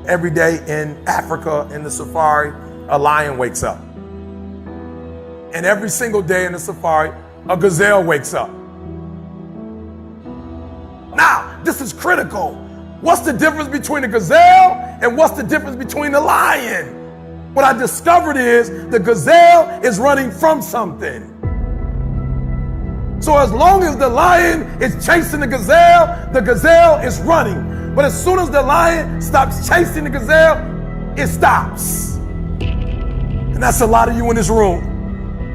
Every day in Africa, in the safari, a lion wakes up. And every single day in the safari, a gazelle wakes up. Now, this is critical. What's the difference between a gazelle and what's the difference between the lion? What I discovered is the gazelle is running from something. So as long as the lion is chasing the gazelle is running. But as soon as the lion stops chasing the gazelle, it stops. And that's a lot of you in this room.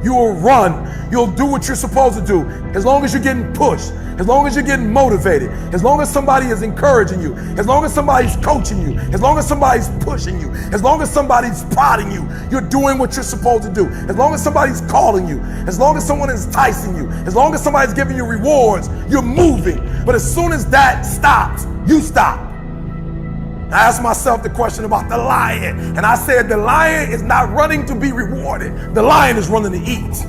You will run. You'll do what you're supposed to do. As long as you're getting pushed, as long as you're getting motivated, as long as somebody is encouraging you, as long as somebody's coaching you, as long as somebody's pushing you, as long as somebody's prodding you, you're doing what you're supposed to do. As long as somebody's calling you, as long as someone is enticing you, as long as somebody's giving you rewards, you're moving. But as soon as that stops, you stop. I asked myself the question about the lion, and I said the lion is not running to be rewarded. The lion is running to eat.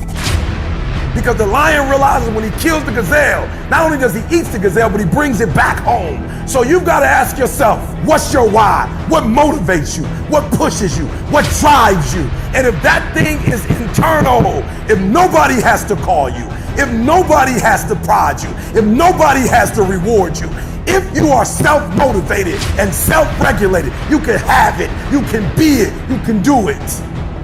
Because the lion realizes when he kills the gazelle, not only does he eat the gazelle, but he brings it back home. So you've got to ask yourself, what's your why? What motivates you? What pushes you? What drives you? And if that thing is internal, if nobody has to call you, if nobody has to prod you, if nobody has to reward you, if you are self-motivated and self-regulated, you can have it, you can be it, you can do it.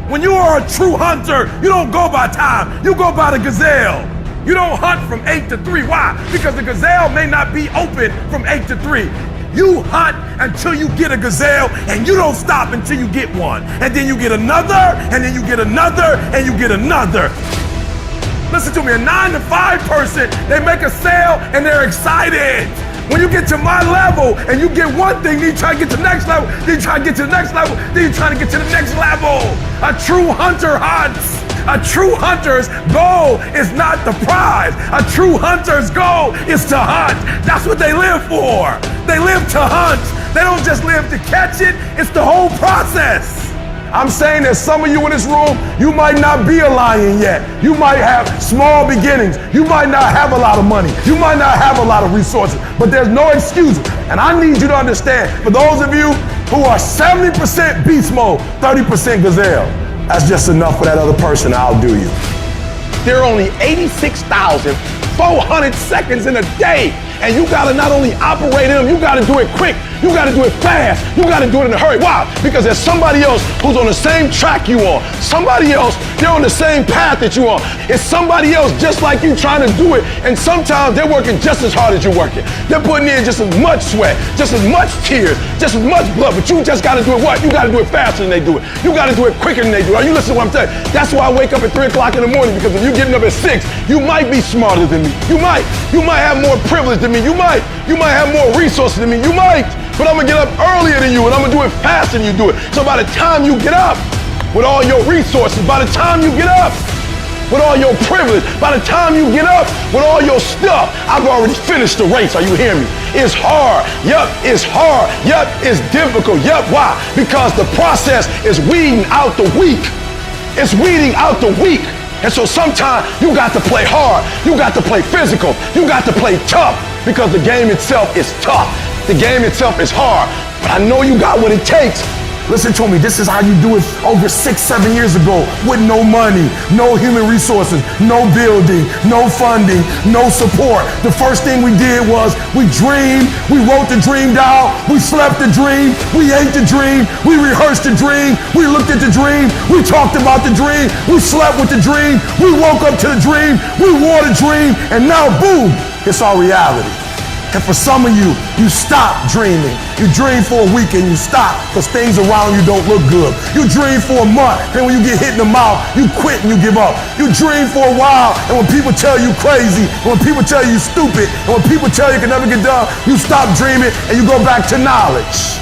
When you are a true hunter, you don't go by time, you go by the gazelle. You don't hunt from 8 to 3. Why? Because the gazelle may not be open from 8 to 3. You hunt until you get a gazelle, and you don't stop until you get one. And then you get another, and then you get another, and you get another. Listen to me, a 9 to 5 person, they make a sale and they're excited. When you get to my level and you get one thing, then you try to get to the next level, then you try to get to the next level, then you try to get to the next level. A true hunter hunts. A true hunter's goal is not the prize. A true hunter's goal is to hunt. That's what they live for. They live to hunt. They don't just live to catch it. It's the whole process. I'm saying that some of you in this room, you might not be a lion yet. You might have small beginnings. You might not have a lot of money. You might not have a lot of resources, but there's no excuse. And I need you to understand, for those of you who are 70% beast mode, 30% gazelle, that's just enough for that other person to outdo you. There are only 86,400 seconds in a day. And you gotta not only operate in them, you gotta do it quick, you gotta do it fast, you gotta do it in a hurry. Why? Because there's somebody else who's on the same track you are. Somebody else, they're on the same path that you are. It's somebody else just like you trying to do it, and sometimes they're working just as hard as you're working. They're putting in just as much sweat, just as much tears, just as much blood, but you just gotta do it what? You gotta do it faster than they do it. You gotta do it quicker than they do it. Are you listening to what I'm saying? That's why I wake up at 3 o'clock in the morning, because if you're getting up at 6, you might be smarter than me. You might have more privilege than me. You might have more resources than me. You might, but I'm gonna get up earlier than you, and I'm gonna do it faster than you do it. So by the time you get up with all your resources, by the time you get up with all your privilege, by the time you get up with all your stuff, I've already finished the race. Are you hearing me? It's hard. Yup, it's hard. Yup, it's difficult. Yup, why? Because the process is weeding out the weak. It's weeding out the weak. And so sometimes you got to play hard. You got to play physical. You got to play tough, because the game itself is tough. The game itself is hard. But I know you got what it takes. Listen to me, this is how you do it over 6-7 years ago, with no money, no human resources, no building, no funding, no support. The first thing we did was we dreamed, we wrote the dream down, we slept the dream, we ate the dream, we rehearsed the dream, we looked at the dream, we talked about the dream, we slept with the dream, we woke up to the dream, we wore the dream, and now boom, it's our reality. And for some of you, you stop dreaming. You dream for a week and you stop because things around you don't look good. You dream for a month, and when you get hit in the mouth, you quit and you give up. You dream for a while, and when people tell you crazy, and when people tell you stupid, and when people tell you can never get done, you stop dreaming and you go back to knowledge.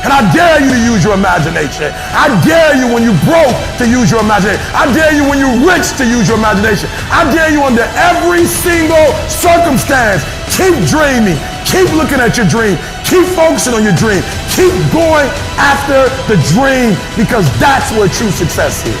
And I dare you to use your imagination. I dare you when you're broke to use your imagination. I dare you when you're rich to use your imagination. I dare you under every single circumstance. Keep dreaming. Keep looking at your dream. Keep focusing on your dream. Keep going after the dream, because that's where true success is.